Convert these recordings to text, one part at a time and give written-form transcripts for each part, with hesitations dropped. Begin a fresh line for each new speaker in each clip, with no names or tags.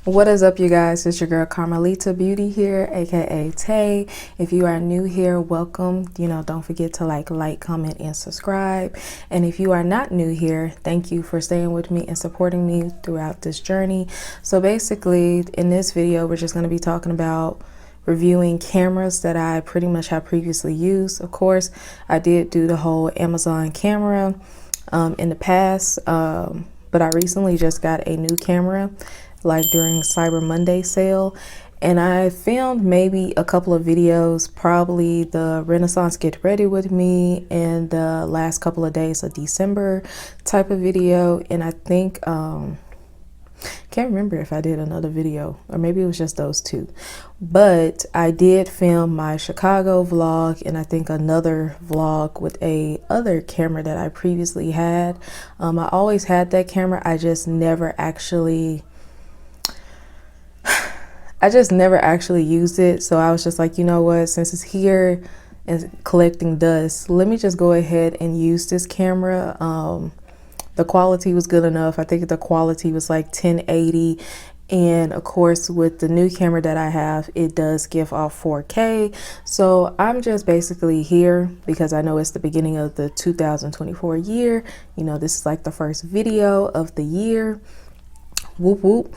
What is up, you guys? It's your girl Carmelita Beauty here, aka Tay. If you are new here, welcome. Don't forget to like, comment, and subscribe. And if you are not new here, thank you for staying with me and supporting me throughout this journey. So basically, in this video, we're just going to be talking about reviewing cameras that I pretty much have previously used. Of course, I did do the whole Amazon camera in the past, but I recently just got a new camera like during Cyber Monday sale, and I filmed maybe a couple of videos, probably the Renaissance Get Ready With Me and the last couple of days of December type of video. And I think can't remember if I did another video or maybe it was just those two, but I did film my Chicago vlog and I think another vlog with a other camera that I previously had. I always had that camera, I just never actually used it. So I was just like, you know what, since it's here and collecting dust, let me just go ahead and use this camera. The quality was good enough. I think the quality was like 1080. And of course, with the new camera that I have, it does give off 4K. So I'm just basically here because I know it's the beginning of the 2024 year. This is like the first video of the year. Whoop whoop.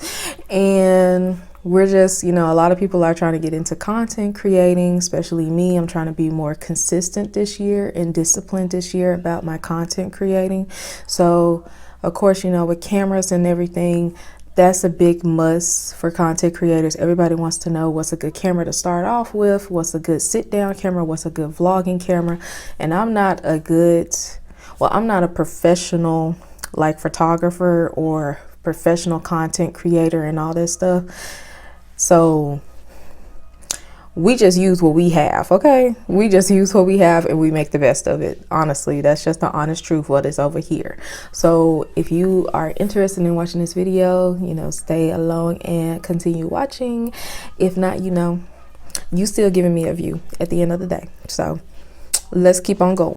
And we're just, a lot of people are trying to get into content creating, especially me. I'm trying to be more consistent this year and disciplined this year about my content creating. So of course, with cameras and everything, that's a big must for content creators. Everybody wants to know what's a good camera to start off with, what's a good sit down camera, what's a good vlogging camera. And I'm not a professional like photographer or professional content creator and all this stuff. So we just use what we have, okay? We just use what we have and we make the best of it. Honestly, that's just the honest truth, what is over here. So if you are interested in watching this video, stay along and continue watching. If not, you still giving me a view at the end of the day. So let's keep on going.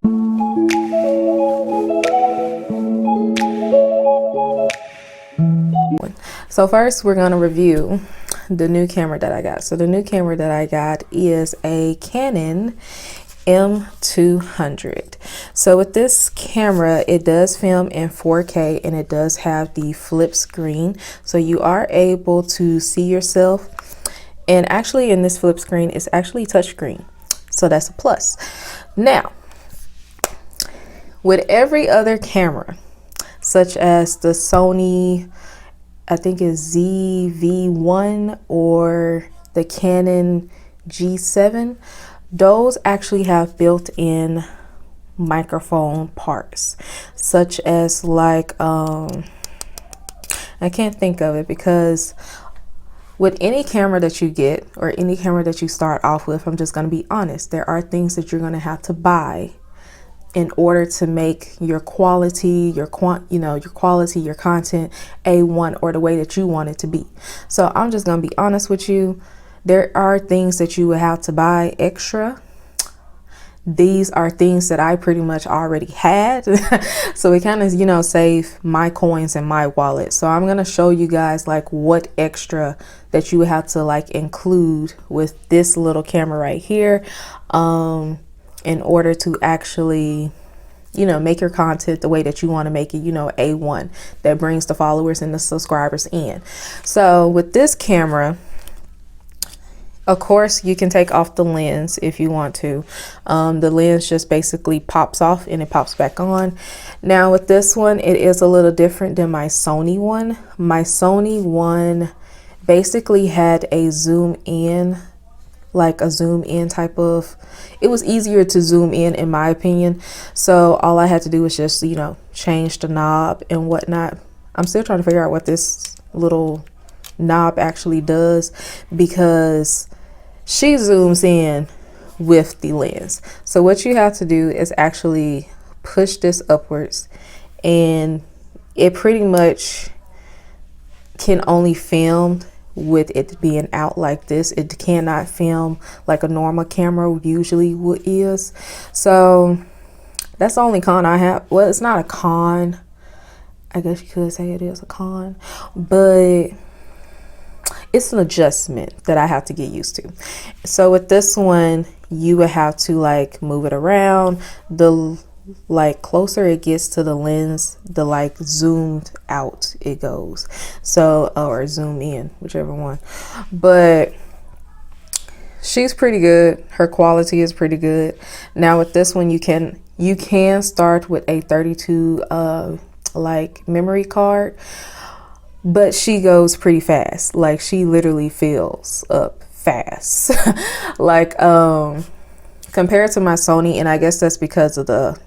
So first we're going to review the new camera that I got. So the new camera that I got is a Canon M200. So with this camera, it does film in 4K and it does have the flip screen. So you are able to see yourself. And actually in this flip screen, it's actually touchscreen. So that's a plus. Now, with every other camera, such as the Sony, I think it's ZV-1 or the Canon G7, those actually have built-in microphone parts, such as like, I can't think of it, because with any camera that you get or any camera that you start off with, I'm just going to be honest, there are things that you're going to have to buy in order to make your quality, your content A1 or the way that you want it to be. So I'm just gonna be honest with you. There are things that you will have to buy extra. These are things that I pretty much already had. So it kind of, save my coins in my wallet. So I'm gonna show you guys like what extra that you have to like include with this little camera right here. In order to actually, make your content the way that you want to make it, A1, that brings the followers and the subscribers in. So with this camera, of course, you can take off the lens if you want to. The lens just basically pops off and it pops back on. Now with this one, it is a little different than my Sony one. My Sony one basically had a zoom in, like a zoom in type of, it was easier to zoom in my opinion. So all I had to do was just, change the knob and whatnot. I'm still trying to figure out what this little knob actually does, because she zooms in with the lens. So what you have to do is actually push this upwards, and it pretty much can only film with it being out like this. It cannot film like a normal camera usually is. So that's the only con I have. Well, it's not a con, I guess you could say it is a con, but it's an adjustment that I have to get used to. So with this one, you would have to like move it around. The like closer it gets to the lens, the like zoomed out it goes. So, or zoom in, whichever one. But she's pretty good. Her quality is pretty good. Now with this one, you can start with a 32 like memory card, but she goes pretty fast. Like she literally fills up fast. Like compared to my Sony, and I guess that's because of the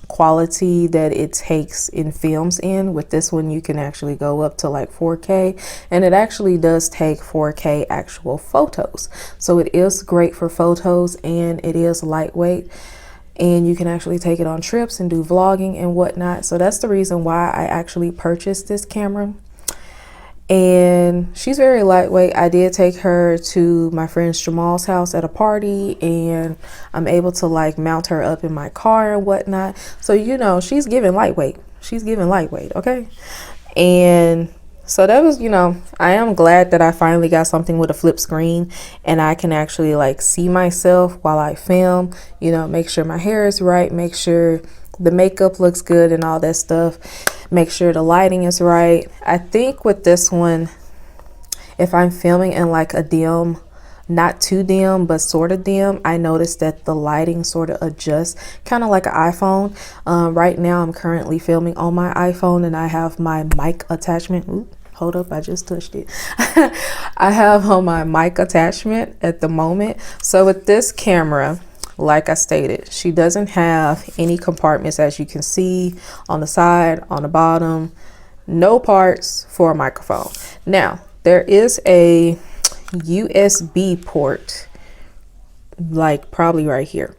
quality that it takes in films in. With this one, you can actually go up to like 4K, and it actually does take 4K actual photos. So it is great for photos, and it is lightweight, and you can actually take it on trips and do vlogging and whatnot. So that's the reason why I actually purchased this camera. And she's very lightweight. I did take her to my friend Jamal's house at a party, and I'm able to like mount her up in my car and whatnot. So, you know, she's giving lightweight. She's giving lightweight, okay? And so that was, you know, I am glad that I finally got something with a flip screen, and I can actually like see myself while I film, you know, make sure my hair is right, make sure the makeup looks good and all that stuff, make sure the lighting is right. I think with this one, if I'm filming in like a dim, not too dim but sort of dim, I noticed that the lighting sort of adjusts, kind of like an iPhone. Right now I'm currently filming on my iPhone, and I have my mic attachment. Ooh, hold up, I just touched it. I have on my mic attachment at the moment. So with this camera, like I stated, she doesn't have any compartments, as you can see on the side, on the bottom, no parts for a microphone. Now there is a USB port, like probably right here,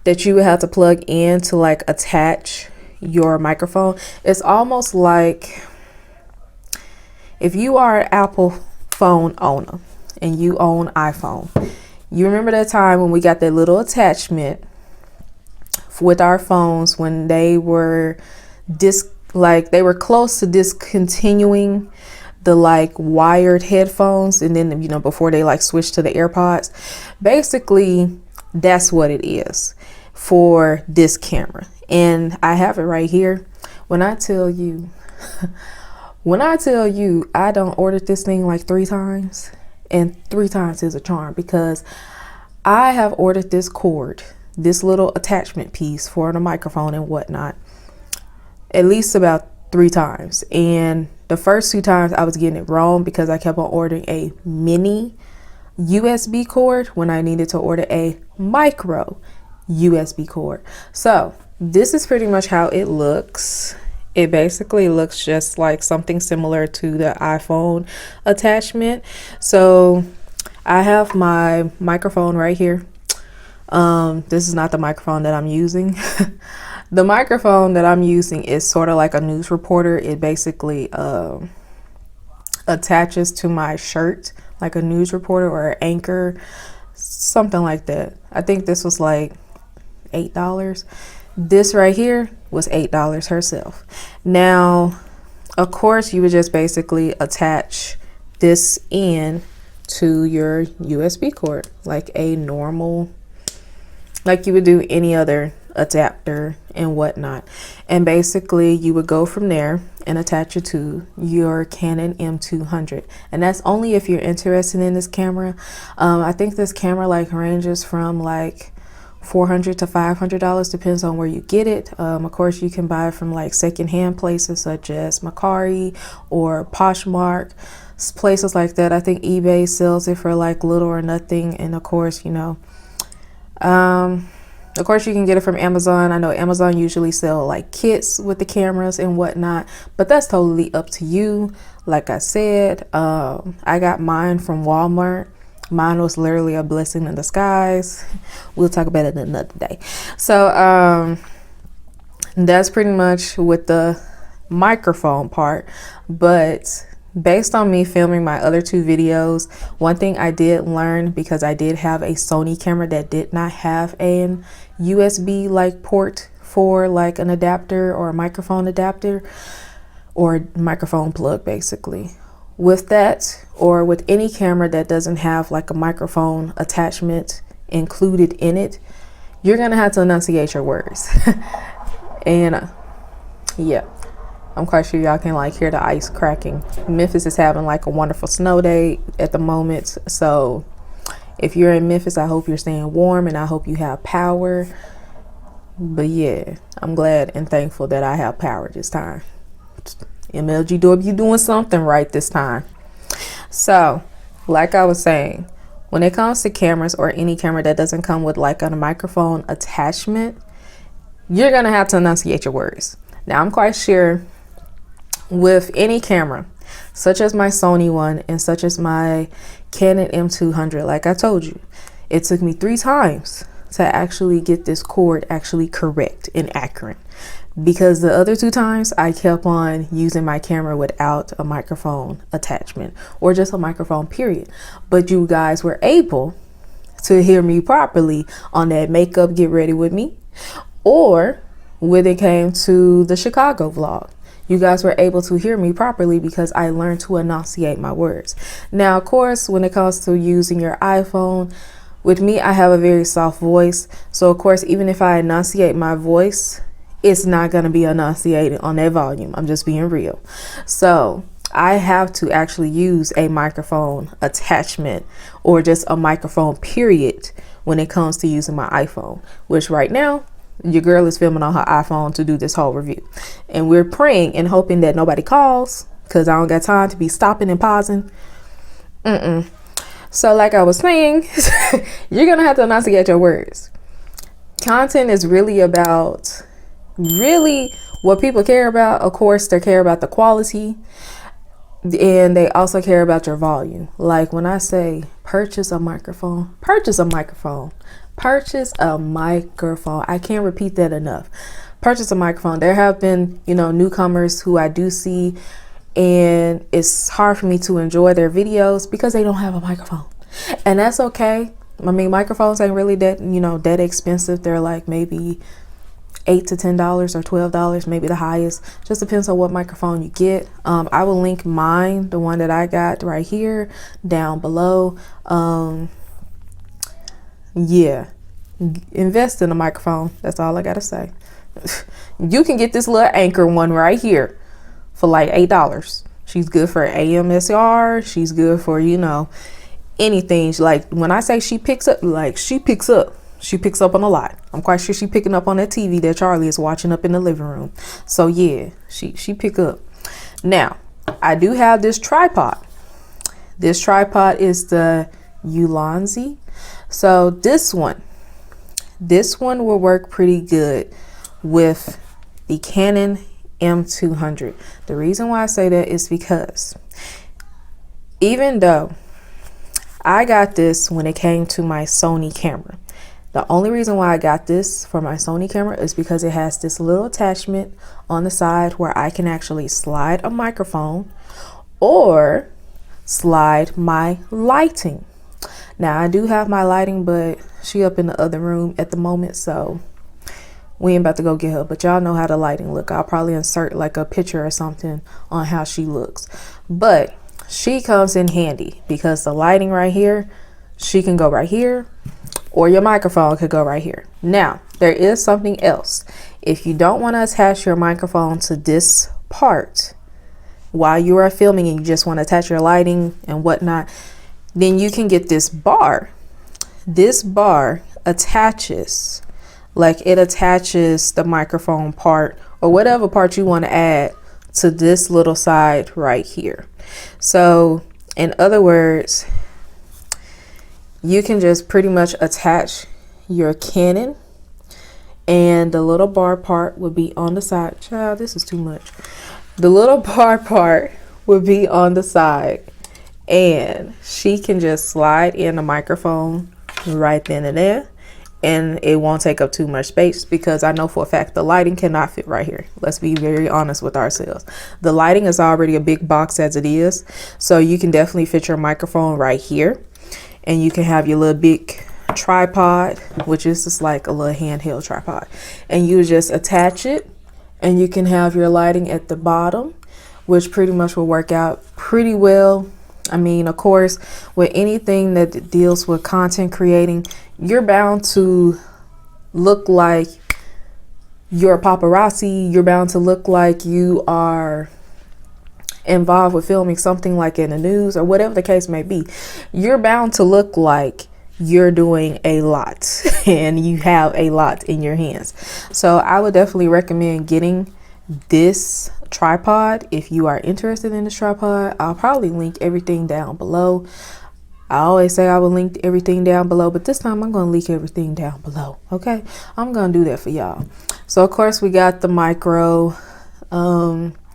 that you would have to plug in to like attach your microphone. It's almost like if you are an Apple phone owner and you own iPhone, you remember that time when we got that little attachment with our phones when they were they were close to discontinuing the like wired headphones, and then, you know, before they like switched to the AirPods. Basically, that's what it is for this camera, and I have it right here. When I tell you I don't ordered this thing like 3 times, and 3 times is a charm, because I have ordered this cord, this little attachment piece for the microphone and whatnot, at least about 3 times. And the first 2 times I was getting it wrong because I kept on ordering a mini USB cord when I needed to order a micro USB cord. So this is pretty much how it looks. It basically looks just like something similar to the iPhone attachment. So I have my microphone right here. This is not the microphone that I'm using. The microphone that I'm using is sort of like a news reporter. It basically attaches to my shirt like a news reporter or an anchor, something like that. I think this was like $8. This right here was $8 herself. Now, of course, you would just basically attach this in to your USB cord like a normal, like you would do any other adapter and whatnot. And basically you would go from there and attach it to your Canon M200. And that's only if you're interested in this camera. I think this camera like ranges from like $400 to $500, depends on where you get it. Of course, you can buy it from like secondhand places such as Macari or Poshmark, places like that. I think eBay sells it for like little or nothing. And of course, you know, of course you can get it from Amazon. I know Amazon usually sell like kits with the cameras and whatnot, but that's totally up to you. Like I said, I got mine from Walmart. Mine was literally a blessing in disguise. We'll talk about it another day. So that's pretty much with the microphone part. But based on me filming my other 2 videos, one thing I did learn, because I did have a Sony camera that did not have an USB like port for like an adapter or a microphone adapter or microphone plug basically. with that, or with any camera that doesn't have like a microphone attachment included in it, you're gonna have to enunciate your words. And yeah, I'm quite sure y'all can like hear the ice cracking. Memphis is having like a wonderful snow day at the moment, so if you're in Memphis, I hope you're staying warm and I hope you have power. But yeah, I'm glad and thankful that I have power this time. MLGW doing something right this time. So like I was saying, when it comes to cameras or any camera that doesn't come with like a microphone attachment, you're gonna have to enunciate your words. Now I'm quite sure with any camera, such as my Sony one and such as my Canon M200, like I told you, it took me 3 times to actually get this cord actually correct and accurate, because the other 2 times I kept on using my camera without a microphone attachment or just a microphone period. But you guys were able to hear me properly on that makeup get ready with me, or when it came to the Chicago vlog, you guys were able to hear me properly because I learned to enunciate my words. Now, of course, when it comes to using your iPhone, with me, I have a very soft voice. So of course, even if I enunciate my voice, it's not going to be enunciated on that volume. I'm just being real. So I have to actually use a microphone attachment or just a microphone period when it comes to using my iPhone, which right now, your girl is filming on her iPhone to do this whole review. And we're praying and hoping that nobody calls, because I don't got time to be stopping and pausing. So like I was saying, you're going to have to enunciate your words. Content is really about what people care about. Of course, they care about the quality, and they also care about your volume. Like when I say purchase a microphone, purchase a microphone. Purchase a microphone. I can't repeat that enough. Purchase a microphone. There have been, newcomers who I do see, and it's hard for me to enjoy their videos because they don't have a microphone. And that's okay. I mean, microphones ain't really that, that expensive. They're like maybe $8 to $10 or $12, maybe the highest. Just depends on what microphone you get. I will link mine, the one that I got right here, down below. Yeah, invest in a microphone. That's all I gotta say. You can get this little Anchor one right here for like $8. She's good for AMSR. She's good for, anything. Like when I say she picks up, she picks up on a lot. I'm quite sure she picking up on that TV that Charlie is watching up in the living room. So yeah, she pick up. Now, I do have this tripod. This tripod is the Ulanzi. So this one will work pretty good with the Canon M200. The reason why I say that is because even though I got this when it came to my Sony camera, the only reason why I got this for my Sony camera is because it has this little attachment on the side where I can actually slide a microphone or slide my lighting. Now I do have my lighting, but she up in the other room at the moment, so we ain't about to go get her. But y'all know how the lighting look. I'll probably insert like a picture or something on how she looks. But she comes in handy because the lighting right here, she can go right here, or your microphone could go right here. Now, there is something else. If you don't want to attach your microphone to this part while you are filming and you just want to attach your lighting and whatnot, then you can get this bar. This bar attaches, it attaches the microphone part or whatever part you want to add to this little side right here. So in other words, you can just pretty much attach your Canon, and the little bar part would be on the side. Child, this is too much. The little bar part would be on the side, and she can just slide in the microphone right then and there, and it won't take up too much space, because I know for a fact the lighting cannot fit right here. Let's be very honest with ourselves. The lighting is already a big box as it is, so you can definitely fit your microphone right here, and you can have your little big tripod, which is just like a little handheld tripod, and you just attach it, and you can have your lighting at the bottom, which pretty much will work out pretty well. I mean, of course, with anything that deals with content creating, you're bound to look like you're a paparazzi. You're bound to look like you are involved with filming something like in the news or whatever the case may be. You're bound to look like you're doing a lot and you have a lot in your hands. So I would definitely recommend getting this tripod if you are interested in this tripod. I'll probably link everything down below. I always say I will link everything down below, but this time I'm going to link everything down below. Okay, I'm going to do that for y'all. So of course we got the micro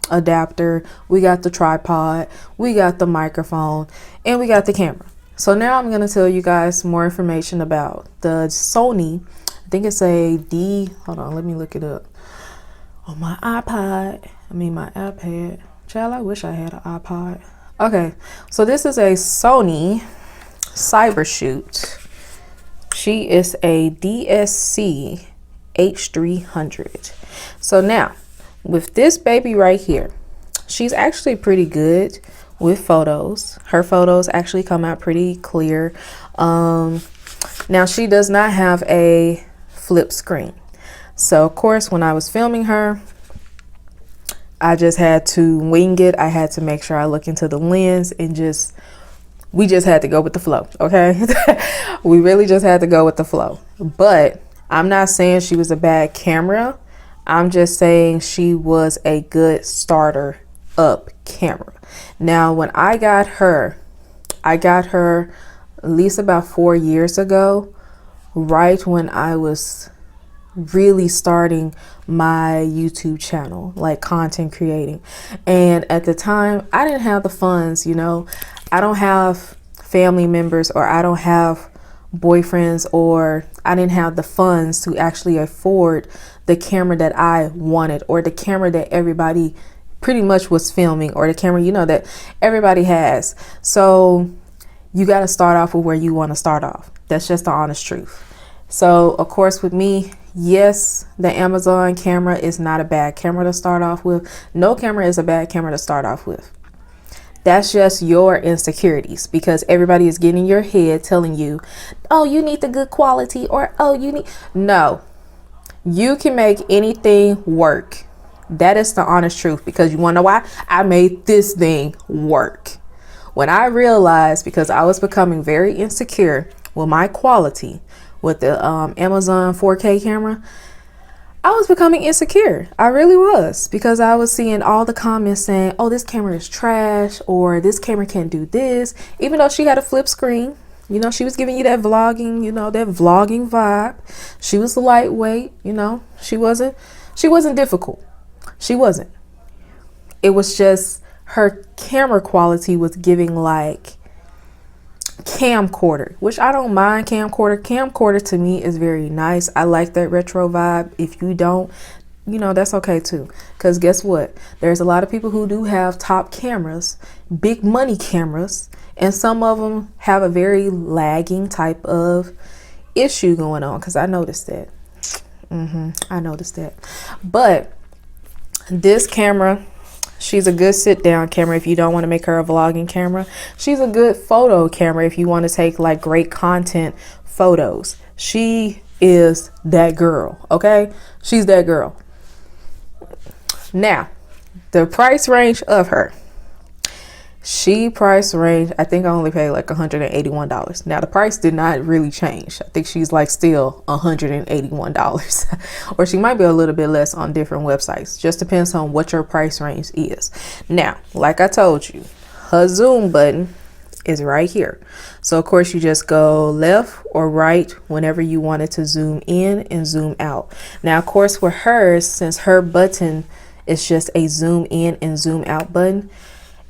adapter, we got the tripod, we got the microphone, and we got the camera. So now I'm going to tell you guys more information about the Sony. I think it's a hold on, let me look it up on my iPad. My iPad. Child, I wish I had an iPod. Okay, so this is a Sony Cybershoot. She is a DSC-H300. So now with this baby right here, she's actually pretty good with photos. Her photos actually come out pretty clear. Now she does not have a flip screen. So of course, when I was filming her, I just had to wing it. I had to make sure I look into the lens and we just had to go with the flow. Okay. We really just had to go with the flow. But I'm not saying she was a bad camera. I'm just saying she was a good starter up camera. Now, when I got her at least about 4 years ago, right when I was really starting my YouTube channel, like content creating. And at the time, I didn't have the funds, I don't have family members, or I don't have boyfriends, or I didn't have the funds to actually afford the camera that I wanted, or the camera that everybody pretty much was filming, or the camera, that everybody has. So you got to start off with where you want to start off. That's just the honest truth. So of course with me, yes, the Amazon camera is not a bad camera to start off with. No camera is a bad camera to start off with. That's just your insecurities, because everybody is getting in your head telling you, oh, you need the good quality, or oh, you need. No, you can make anything work. That is the honest truth, because you want to know why? I made this thing work. When I realized, because I was becoming very insecure with my quality with the Amazon 4K camera, I was becoming insecure. I really was, because I was seeing all the comments saying, oh, this camera is trash, or this camera can't do this. Even though she had a flip screen, she was giving you that vlogging, that vlogging vibe. She was lightweight, she wasn't difficult. She wasn't. It was just her camera quality was giving like camcorder, which I don't mind camcorder. Camcorder to me is very nice. I like that retro vibe. If you don't, that's okay too. Because guess what? There's a lot of people who do have top cameras, big money cameras, and some of them have a very lagging type of issue going on. Because I noticed that. I noticed that. But this camera, she's a good sit down camera if you don't want to make her a vlogging camera. She's a good photo camera if you want to take like great content photos. She is that girl. Okay, she's that girl. Now, the price range of her. I think I only paid like $181. Now the price did not really change. I think she's like still $181 or she might be a little bit less on different websites. Just depends on what your price range is. Now, like I told you, her zoom button is right here. So of course you just go left or right whenever you want it to zoom in and zoom out. Now, of course, with hers, since her button is just a zoom in and zoom out button,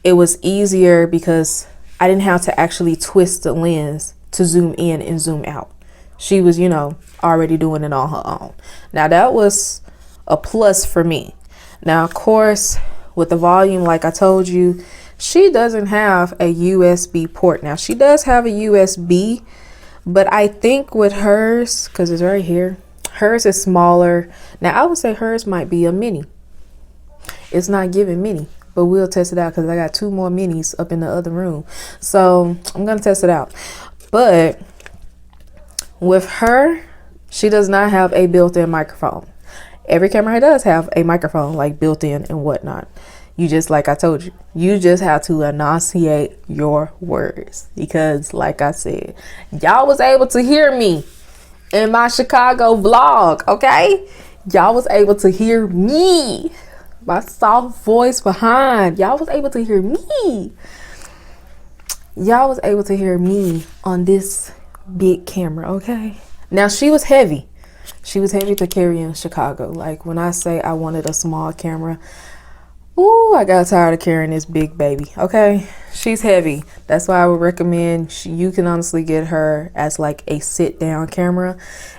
it was easier because I didn't have to actually twist the lens to zoom in and zoom out. She was, already doing it on her own. Now that was a plus for me. Now, of course, with the volume, like I told you, she doesn't have a USB port. Now she does have a USB, but I think with hers, because it's right here, hers is smaller. Now I would say hers might be a mini. It's not giving mini. but we'll test it out because I got 2 more minis up in the other room. So I'm gonna test it out. But with her, she does not have a built-in microphone. Every camera does have a microphone, like built in and whatnot. You just, like I told you, you just have to enunciate your words, because like I said, y'all was able to hear me in my Chicago vlog, okay? Y'all was able to hear me, my soft voice behind. Y'all was able to hear me. Y'all was able to hear me on this big camera, okay? Now, she was heavy. She was heavy to carry in Chicago. Like, when I say I wanted a small camera, ooh, I got tired of carrying this big baby, okay? She's heavy. That's why I would recommend you can honestly get her as like a sit-down camera,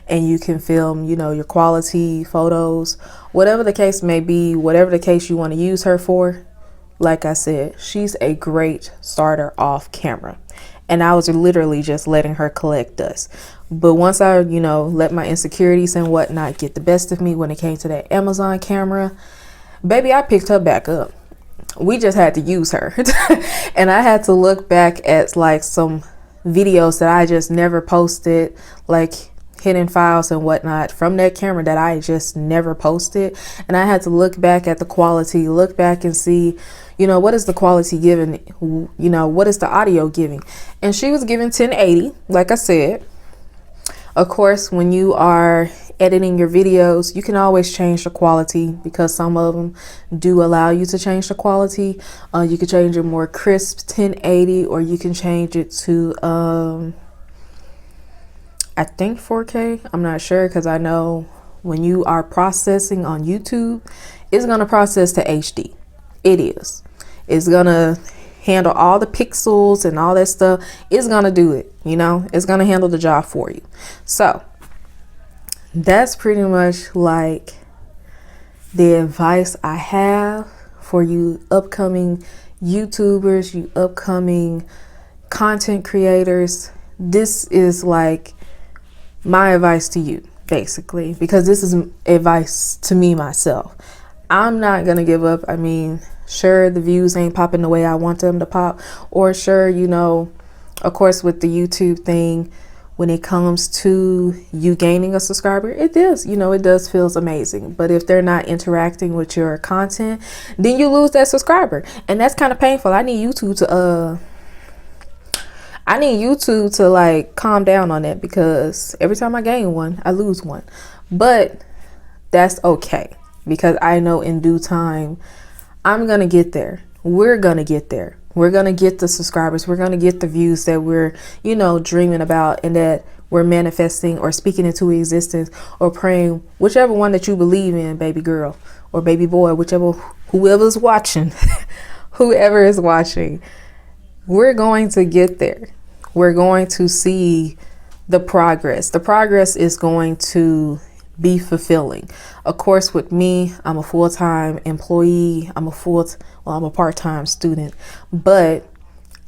and you can film, you know, your quality photos, whatever the case may be, whatever the case you want to use her for. Like I said, she's a great starter off camera. And I was literally just letting her collect dust. But once I, you know, let my insecurities and whatnot get the best of me when it came to that Amazon camera, baby, I picked her back up. We just had to use her. And I had to look back at like some videos that I just never posted, like hidden files and whatnot from that camera that I just never posted. And I had to look back at the quality, look back and see, you know, what is the quality giving, you know, what is the audio giving? And she was giving 1080, like I said. Of course, when you are editing your videos, you can always change the quality, because some of them do allow you to change the quality. You can change it more crisp 1080, or you can change it to I think 4K. I'm not sure, because I know when you are processing on YouTube, it's going to process to HD. It is. It's going to handle all the pixels and all that stuff. It's going to do it, you know. It's going to handle the job for you. So that's pretty much like the advice I have for you upcoming YouTubers, you upcoming content creators. This is like my advice to you, basically, because this is advice to me myself. I'm not gonna give up. I mean, sure, the views ain't popping the way I want them to pop, or sure, you know, of course, with the YouTube thing, when it comes to you gaining a subscriber, it does, you know, it does feels amazing. But if they're not interacting with your content, then you lose that subscriber, and that's kind of painful. I need YouTube to like calm down on that, because every time I gain one, I lose one. But that's okay, because I know in due time I'm gonna get there. We're gonna get there. We're gonna get the subscribers. We're gonna get the views that we're, you know, dreaming about, and that we're manifesting or speaking into existence, or praying, whichever one that you believe in, baby girl or baby boy, whoever's watching, whoever is watching, we're going to get there. We're going to see the progress. The progress is going to be fulfilling. Of course, with me, I'm a full-time employee. I'm a part-time student, but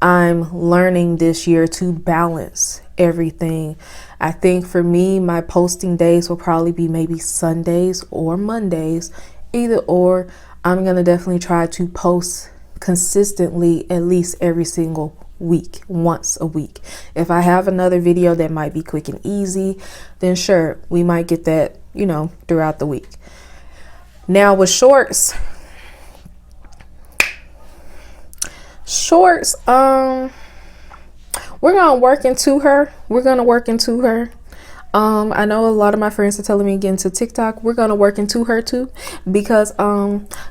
I'm learning this year to balance everything. I think for me, my posting days will probably be maybe Sundays or Mondays, either or. I'm going to definitely try to post consistently at least every single week, once a week. If I have another video that might be quick and easy, then sure, we might get that, you know, throughout the week. Now with shorts, we're gonna work into her. I know a lot of my friends are telling me to get into TikTok. We're gonna work into her too, because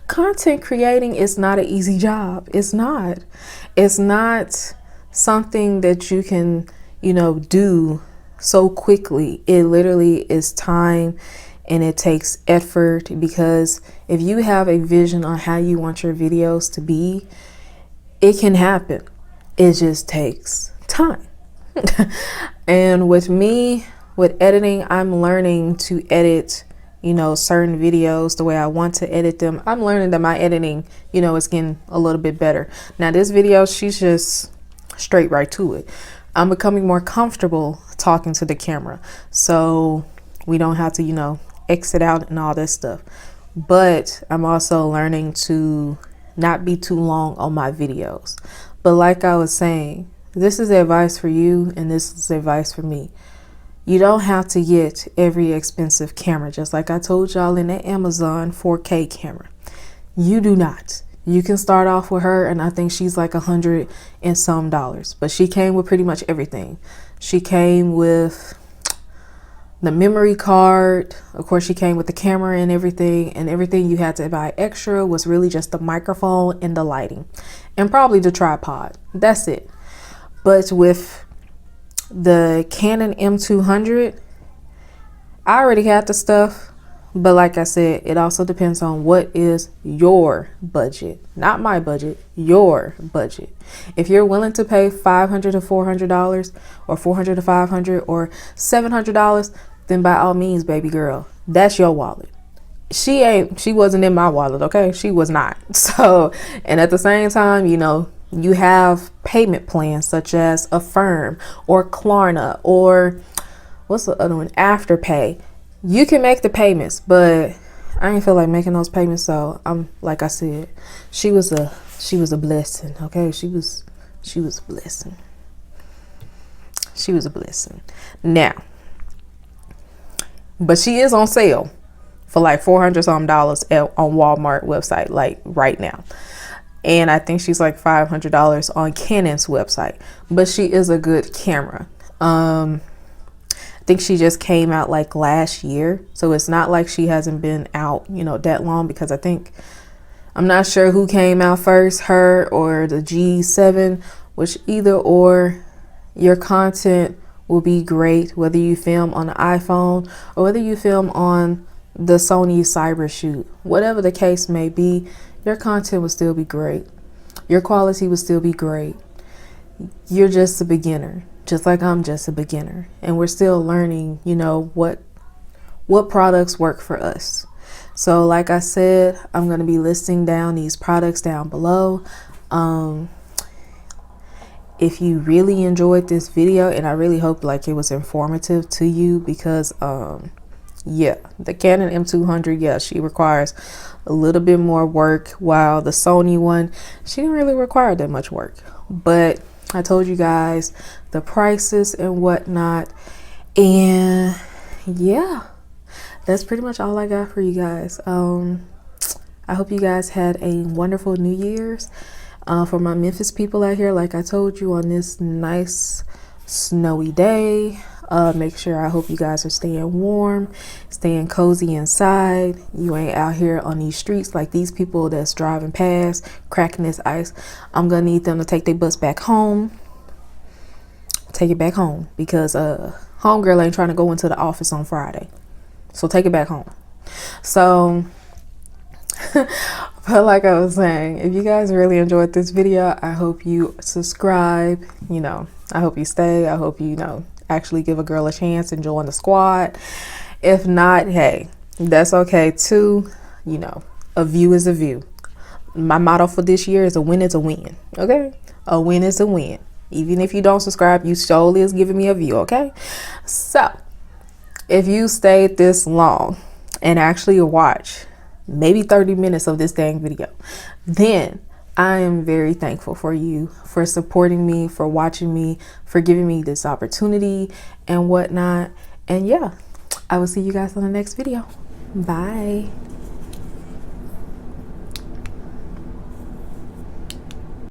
content creating is not an easy job. It's not something that you can, you know, do so quickly. It literally is time, and it takes effort, because if you have a vision on how you want your videos to be, it can happen. It just takes time. And with me, with editing, I'm learning to edit, you know, certain videos the way I want to edit them. I'm learning that my editing, you know, is getting a little bit better. Now this video, she's just straight right to it. I'm becoming more comfortable talking to the camera, so we don't have to, you know, exit out and all this stuff. But I'm also learning to not be too long on my videos. But like I was saying, this is advice for you and this is advice for me. You don't have to get every expensive camera, just like I told y'all in the Amazon 4K camera. You do not. You can start off with her, and I think she's like $100 and some, but she came with pretty much everything. She came with the memory card. Of course, she came with the camera and everything you had to buy extra was really just the microphone and the lighting and probably the tripod. That's it. But with the Canon M200, I already had the stuff, but like I said, it also depends on what is your budget, not my budget, your budget. If you're willing to pay $500 to $400 or $400 to $500 or $700, then by all means, baby girl, that's your wallet. She wasn't in my wallet, okay? She was not. So, and at the same time, you know, you have payment plans such as Affirm or Klarna or what's the other one? Afterpay. You can make the payments, but I ain't feel like making those payments. So I'm like I said, she was a blessing. Okay, she was a blessing. She was a blessing. Now, but she is on sale for like $400 some on Walmart website, like right now. And I think she's like $500 on Canon's website, but she is a good camera. I think she just came out like last year, so it's not like she hasn't been out, you know, that long, because I'm not sure who came out first, her or the G7, which either or your content will be great, whether you film on the iPhone or whether you film on the Sony Cyber Shoot. Whatever the case may be, your content will still be great. Your quality will still be great. You're just a beginner, just like I'm just a beginner. And we're still learning, you know, what products work for us. So like I said, I'm going to be listing down these products down below. If you really enjoyed this video, and I really hope like it was informative to you, because yeah, the Canon M200, yeah, she requires a little bit more work, while the Sony one, she didn't really require that much work. But I told you guys the prices and whatnot, and yeah, that's pretty much all I got for you guys. I hope you guys had a wonderful New Year's. For my Memphis people out here, like I told you, on this nice snowy day, make sure, I hope you guys are staying warm, staying cozy inside. You ain't out here on these streets like these people that's driving past, cracking this ice. I'm gonna need them to take their bus back home. Take it back home, because homegirl ain't trying to go into the office on Friday, so take it back home. So but like I was saying, if you guys really enjoyed this video, I hope you subscribe. You know, I hope you stay. I hope you know, actually give a girl a chance and join the squad. If not, hey, that's okay too. You know, a view is a view. My motto for this year is a win is a win. Okay, a win is a win. Even if you don't subscribe, you solely is giving me a view. Okay, so if you stayed this long and actually watch maybe 30 minutes of this dang video, then I am very thankful for you, for supporting me, for watching me, for giving me this opportunity and whatnot. And yeah, I will see you guys on the next video. Bye.